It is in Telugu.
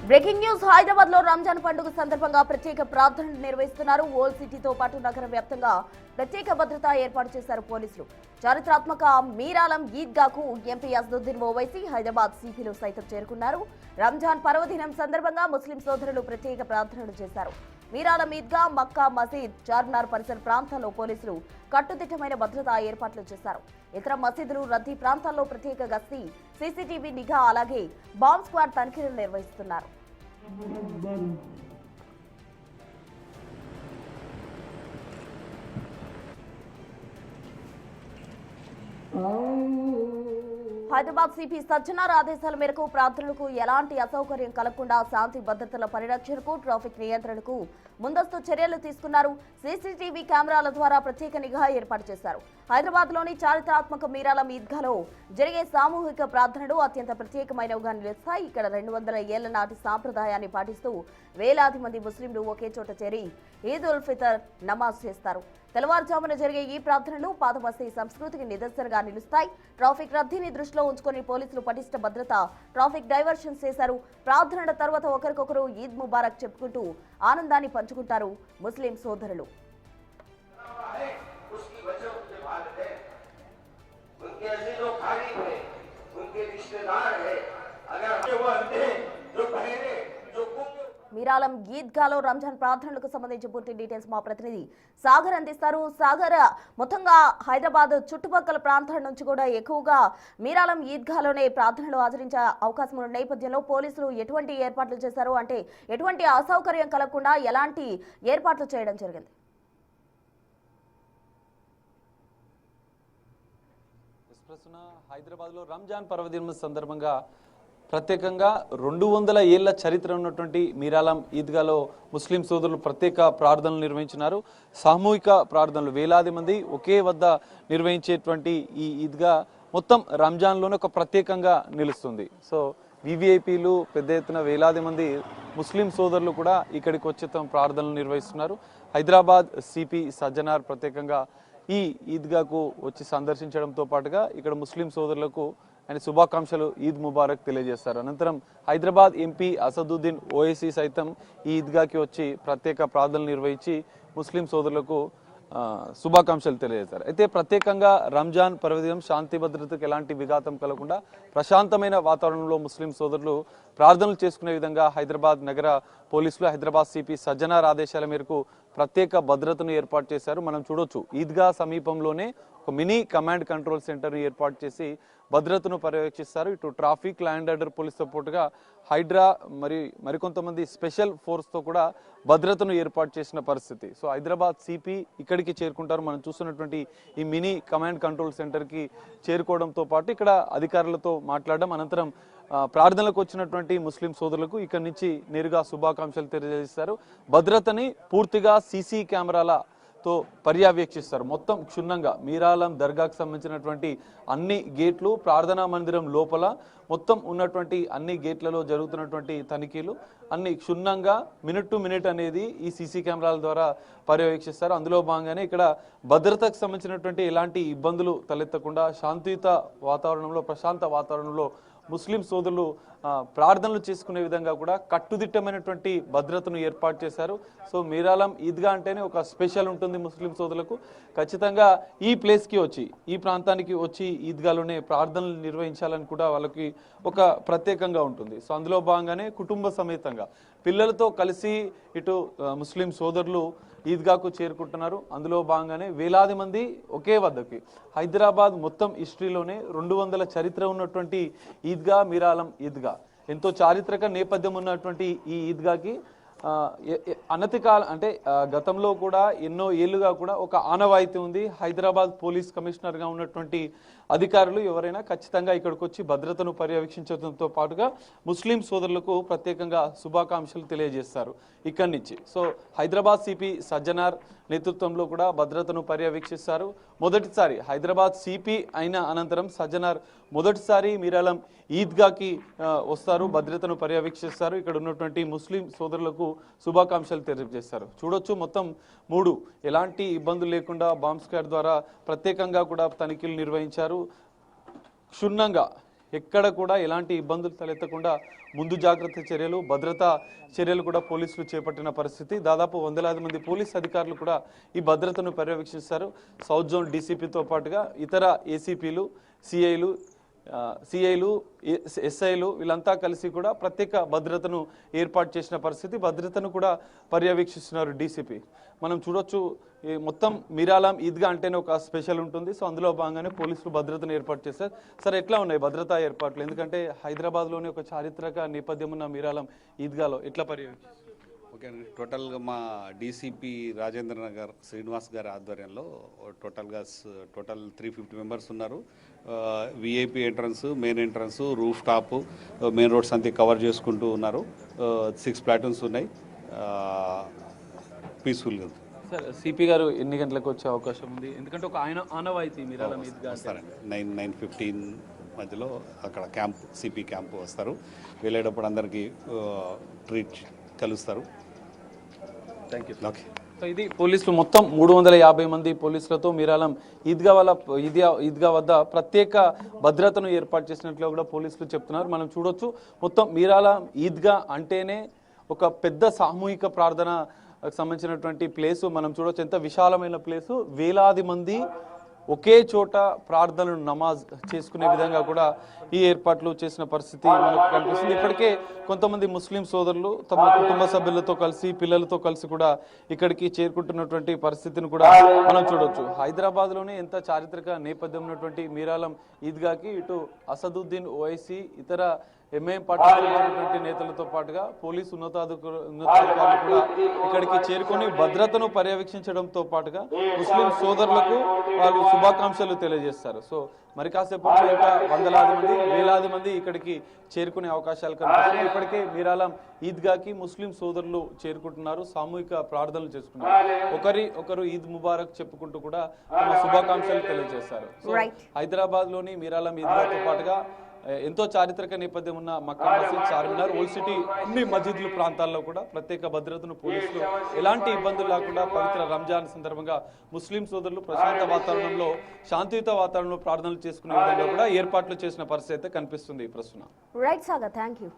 బ్రేకింగ్ న్యూస్ హైదరాబాద్ లో రంజాన్ పండుగ సందర్భంగా ప్రత్యేక ప్రార్థనలు నిర్వహిస్తున్నారు. ఓల్డ్ సిటీతో పాటు నగర వ్యాప్తంగా ప్రత్యేక భద్రత ఏర్పాటు చేశారు పోలీసులు. చారిత్రాత్మక మీరాలం ఈద్గాకు ఎంపీ అసదుద్దీన్ ఓవైసీ హైదరాబాద్ సిపిలు సైతం చేరుకున్నారు. రంజాన్ పర్వదినం సందర్భంగా ముస్లిం సోదరులు ప్రత్యేక ప్రార్థనలు చేశారు. మీరాలం ఈద్గా, మక్కా మసీద్, చార్మినార్ పరిసర ప్రాంతాల్లో పోలీసులు కట్టుదిట్టమైన భద్రతా ఏర్పాట్లు చేశారు. ఇతర మసీదులు, రద్దీ ప్రాంతాల్లో ప్రత్యేక గస్తీ, సీసీటీవీ నిఘా, అలాగే బాంబ్ స్క్వాడ్ తనిఖీలు నిర్వహిస్తున్నారు. హైదరాబాద్ సిపి సజ్జనార్ ఆదేశాల మేరకు ప్రార్థనలకు ఎలాంటి అసౌకర్యం కలగకుండా శాంతి భద్రతల పరిరక్షణకు, ట్రాఫిక్ నియంత్రణకు ముందస్తు చర్యలు తీసుకున్నారు. సీసీటీవీ కెమెరాల ద్వారా ప్రత్యేక నిఘా ఏర్పాటు చేశారు. హైదరాబాద్ లోని చారిత్రాత్మక మీరాలం ఈద్గాలో జరిగే సామూహిక ప్రార్థనలు అత్యంత ప్రత్యేకమైనవిగా నిలుస్తాయి. ఇక్కడ 200 ఏళ్ల నాటి సాంప్రదాయాన్ని పాటిస్తూ వేలాది మంది ముస్లింలు ఒకే చోట చేరి ఈద్ ఉల్ ఫితర్ నమాజ్ చేస్తారు. తెల్లవారుజామున జరిగే ఈ ప్రార్థనలు పాత బస్తీ సంస్కృతికి నిదర్శనగా నిలుస్తాయి. ట్రాఫిక్ రద్దీని దృష్టిలో ఉంచుకొని పోలీసులు పటిష్ట భద్రత, ట్రాఫిక్ డైవర్షన్ చేశారు. ప్రార్థనల తర్వాత ఒకరికొకరు ఈద్ ముబారక్ చెప్పుకుంటూ ఆనందాన్ని పంచుకుంటారు ముస్లిం సోదరులు. మీరాలం ఈద్గాలో రంజాన్ ప్రార్థనలకు సంబంధించి పూర్తి డీటెయిల్స్ మా ప్రతినిధి సాగర్ అందిస్తారు. సాగర్, మొత్తంగా హైదరాబాద్ చుట్టుపక్కల ప్రాంతాల నుంచి కూడా ఎక్కువగా మీరాలం ఈద్గాలోనే ప్రార్థనలు ఆచరించే అవకాశం ఉన్న నేపథ్యంలో పోలీసులు ఎటువంటి ఏర్పాట్లు చేశారు? అంటే ఎటువంటి అసౌకర్యం కలగకుండా ఎలాంటి ఏర్పాట్లు చేయడం జరిగింది? హైదరాబాద్ లో రంజాన్ పర్వదినం సందర్భంగా ప్రత్యేకంగా 200 ఏళ్ల చరిత్ర ఉన్నటువంటి మీరాలం ఈద్గాలో ముస్లిం సోదరులు ప్రత్యేక ప్రార్థనలు నిర్వహించినారు. సామూహిక ప్రార్థనలు వేలాది మంది ఒకే వద్ద నిర్వహించేటువంటి ఈ ఈద్గా మొత్తం రంజాన్లోనే ఒక ప్రత్యేకంగా నిలుస్తుంది. సో వివిఐపీలు పెద్ద ఎత్తున వేలాది మంది ముస్లిం సోదరులు కూడా ఇక్కడికి వచ్చి తమ ప్రార్థనలు నిర్వహిస్తున్నారు. హైదరాబాద్ సిపి సజ్జనార్ ప్రత్యేకంగా ఈ ఈద్గాకు వచ్చి సందర్శించడంతో పాటుగా ఇక్కడ ముస్లిం సోదరులకు ఆయన శుభాకాంక్షలు, ఈద్ ముబారక్ తెలియజేస్తారు. అనంతరం హైదరాబాద్ ఎంపీ అసదుద్దీన్ ఓవైసీ సైతం ఈ ఈద్గాకి వచ్చి ప్రత్యేక ప్రార్థనలు నిర్వహించి ముస్లిం సోదరులకు శుభాకాంక్షలు తెలియజేశారు. అయితే ప్రత్యేకంగా రంజాన్ పర్వదినం శాంతి భద్రతకు ఎలాంటి విఘాతం కలగకుండా ప్రశాంతమైన వాతావరణంలో ముస్లిం సోదరులు ప్రార్థనలు చేసుకునే విధంగా హైదరాబాద్ నగర పోలీసులు, హైదరాబాద్ సిపి సజ్జనార్ ఆదేశాల మేరకు ప్రత్యేక భద్రతను ఏర్పాటు చేశారు. మనం చూడొచ్చు, ఈద్గా సమీపంలోనే ఒక మినీ కమాండ్ కంట్రోల్ సెంటర్ను ఏర్పాటు చేసి భద్రతను పర్యవేక్షిస్తారు. ఇటు ట్రాఫిక్, ల్యాండ్ ఆర్డర్ పోలీస్ సపోర్టుగా హైడ్రా మరికొంతమంది స్పెషల్ ఫోర్స్తో కూడా భద్రతను ఏర్పాటు చేసిన పరిస్థితి. సో హైదరాబాద్ సిపి ఇక్కడికి చేరుకుంటారు. మనం చూస్తున్నటువంటి ఈ మినీ కమాండ్ కంట్రోల్ సెంటర్కి చేరుకోవడంతో పాటు ఇక్కడ అధికారులతో మాట్లాడడం, అనంతరం ప్రార్థనలకు వచ్చినటువంటి ముస్లిం సోదరులకు ఇక్కడి నుంచి నేరుగా శుభాకాంక్షలు తెలియజేస్తారు. భద్రతని పూర్తిగా సీసీ కెమెరాలతో పర్యవేక్షిస్తారు. మొత్తం క్షుణ్ణంగా మీరాలం దర్గాకు సంబంధించినటువంటి అన్ని గేట్లు, ప్రార్థనా మందిరం లోపల మొత్తం ఉన్నటువంటి అన్ని గేట్లలో జరుగుతున్నటువంటి తనిఖీలు అన్ని క్షుణ్ణంగా మినిట్ టు మినిట్ అనేది ఈ సీసీ కెమెరాల ద్వారా పర్యవేక్షిస్తారు. అందులో భాగంగానే ఇక్కడ భద్రతకు సంబంధించినటువంటి ఎలాంటి ఇబ్బందులు తలెత్తకుండా శాంతియుత వాతావరణంలో, ప్రశాంత వాతావరణంలో ముస్లిం సోదరులు ప్రార్థనలు చేసుకునే విధంగా కూడా కట్టుదిట్టమైనటువంటి భద్రతను ఏర్పాటు చేశారు. సో మీరాలం ఈద్గా అంటేనే ఒక స్పెషల్ ఉంటుంది ముస్లిం సోదరులకు. ఖచ్చితంగా ఈ ప్లేస్కి వచ్చి, ఈ ప్రాంతానికి వచ్చి ఈద్గాలోనే ప్రార్థనలు నిర్వహించాలని కూడా వాళ్ళకి ఒక ప్రత్యేకంగా ఉంటుంది. సో అందులో భాగంగానే కుటుంబ సమేతంగా పిల్లలతో కలిసి ఇటు ముస్లిం సోదరులు ఈద్గాకు చేరుకుంటున్నారు. అందులో భాగంగానే వేలాది మంది ఒకే వద్దకి. హైదరాబాద్ మొత్తం హిస్టరీలోనే 200 చరిత్ర ఉన్నటువంటి ఈద్గా మీరాలం ఈద్గా. ఎంతో చారిత్రక నేపథ్యం ఉన్నటువంటి ఈ ఈద్గాకి అనతి కాలం అంటే గతంలో కూడా ఎన్నో ఏళ్లుగా కూడా ఒక ఆనవాయితీ ఉంది. హైదరాబాద్ పోలీస్ కమిషనర్గా ఉన్నటువంటి అధికారులు ఎవరైనా ఖచ్చితంగా ఇక్కడికి వచ్చి భద్రతను పర్యవేక్షించడంతో పాటుగా ముస్లిం సోదరులకు ప్రత్యేకంగా శుభాకాంక్షలు తెలియజేస్తారు ఇక్కడి నుంచి. సో హైదరాబాద్ సిపి సజ్జనార్ నేతృత్వంలో కూడా భద్రతను పర్యవేక్షిస్తారు. మొదటిసారి హైదరాబాద్ సిపి అయిన అనంతరం సజ్జనార్ మొదటిసారి మీరాలం ఈద్గాకి వస్తారు, భద్రతను పర్యవేక్షిస్తారు. ఇక్కడ ఉన్నటువంటి ముస్లిం సోదరులకు శుభాకాంక్షలు తెలియజేస్తారు. చూడొచ్చు, మొత్తం 3 ఎలాంటి ఇబ్బందులు లేకుండా బాంబ్ స్క్వాడ్ ద్వారా ప్రత్యేకంగా కూడా తనిఖీలు నిర్వహించారు. క్షుణ్ణంగా ఎక్కడ కూడా ఎలాంటి ఇబ్బందులు తలెత్తకుండా ముందు జాగ్రత్త చర్యలు, భద్రతా చర్యలు కూడా పోలీసులు చేపట్టిన పరిస్థితి. దాదాపు వందలాది మంది పోలీస్ అధికారులు కూడా ఈ భద్రతను పర్యవేక్షిస్తారు. సౌత్ జోన్ డీసీపీతో పాటుగా ఇతర ఏసీపీలు, సిఐలు, ఎస్ఐలు వీళ్ళంతా కలిసి కూడా ప్రత్యేక భద్రతను ఏర్పాటు చేసిన పరిస్థితి. భద్రతను కూడా పర్యవేక్షిస్తున్నారు డీసీపీ. మనం చూడొచ్చు, మొత్తం మీరాలం ఈద్గా అంటేనే ఒక స్పెషల్ ఉంటుంది. సో అందులో భాగంగానే పోలీసులు భద్రతను ఏర్పాటు చేశారు. సరే, ఎట్లా ఉన్నాయి భద్రతా ఏర్పాట్లు? ఎందుకంటే హైదరాబాద్లోని ఒక చారిత్రక నేపథ్యం ఉన్న మీరాలం ఈద్గాలో ఎట్లా పర్యవేక్షిస్తారు? ఓకే అండి, టోటల్గా మా డీసీపీ రాజేంద్ర నగర్ శ్రీనివాస్ గారి ఆధ్వర్యంలో టోటల్ 350 మెంబర్స్ ఉన్నారు. VIP entrance, main entrance, roof top, main roads అంతా కవర్ చేసుకుంటూ ఉన్నారు. 6 ప్లాటూన్స్ ఉన్నాయి. పీస్ఫుల్గా ఉంది. సార్, సిపి గారు ఎన్ని గంటలకు వచ్చే అవకాశం ఉంది? ఎందుకంటే ఒక ఆనవాయితీ మీరాలం ఈద్గా వస్తారండి. 9:15 మధ్యలో అక్కడ క్యాంప్, సిపి క్యాంప్ వస్తారు. వెళ్ళేటప్పుడు అందరికీ ట్రీట్ కలుస్తారు. Thank you. ఓకే. సో ఇది పోలీసులు మొత్తం 350 మంది పోలీసులతో మీరాలం ఈద్గా వద్ద ప్రత్యేక భద్రతను ఏర్పాటు చేసినట్లు కూడా పోలీసులు చెప్తున్నారు. మనం చూడొచ్చు, మొత్తం మీరాలం ఈద్గా అంటేనే ఒక పెద్ద సామూహిక ప్రార్థన సంబంధించినటువంటి ప్లేసు. మనం చూడొచ్చు ఎంత విశాలమైన ప్లేసు. వేలాది మంది ఒకే చోట ప్రార్థనలు, నమాజ్ చేసుకునే విధంగా కూడా ఈ ఏర్పాట్లు చేసిన పరిస్థితి మనకు కనిపిస్తుంది. ఇప్పటికే కొంతమంది ముస్లిం సోదరులు తమ కుటుంబ సభ్యులతో కలిసి, పిల్లలతో కలిసి కూడా ఇక్కడికి చేరుకుంటున్నటువంటి పరిస్థితిని కూడా మనం చూడొచ్చు. హైదరాబాద్లోనే ఎంత చారిత్రక నేపథ్యం ఉన్నటువంటి మీరాలం ఈద్గాకి ఇటు అసదుద్దీన్ ఓవైసీ, ఇతర ఎంఐఎం పార్టీ నేతలతో పాటుగా పోలీసు ఉన్నతాధికారులు కూడా ఇక్కడికి చేరుకొని భద్రతను పర్యవేక్షించడంతో పాటుగా ముస్లిం సోదరులకు వాళ్ళు శుభాకాంక్షలు తెలియజేస్తారు. సో మరి కాసేపట్లో ఇంకా వందలాది మంది, వేలాది మంది ఇక్కడికి చేరుకునే అవకాశాలు కనిపిస్తున్నాయి. ఇప్పటికే మీరాలం ఈద్గాకి ముస్లిం సోదరులు చేరుకుంటున్నారు, సామూహిక ప్రార్థనలు చేసుకుంటున్నారు. ఒకరు ఈద్ ముబారక్ చెప్పుకుంటూ కూడా తమ శుభాకాంక్షలు తెలియజేస్తారు. సో హైదరాబాద్ లోని మీరాలం ఈద్గాతో పాటుగా ఎంతో చారిత్రక నేపథ్యం ఉన్న మక్కా మసీద్, చార్మినార్, ఓల్డ్ సిటీ అన్ని మసీదుల ప్రాంతాల్లో కూడా ప్రత్యేక భద్రతను పోలీసులు ఎలాంటి ఇబ్బందులు లేకుండా పవిత్ర రంజాన్ సందర్భంగా ముస్లిం సోదరులు ప్రశాంత వాతావరణంలో, శాంతియుత వాతావరణంలో ప్రార్థనలు చేసుకునే విధంగా కూడా ఏర్పాట్లు చేసిన పరిస్థితి అయితే కనిపిస్తుంది ప్రస్తుతం. Right Sagar, thank you.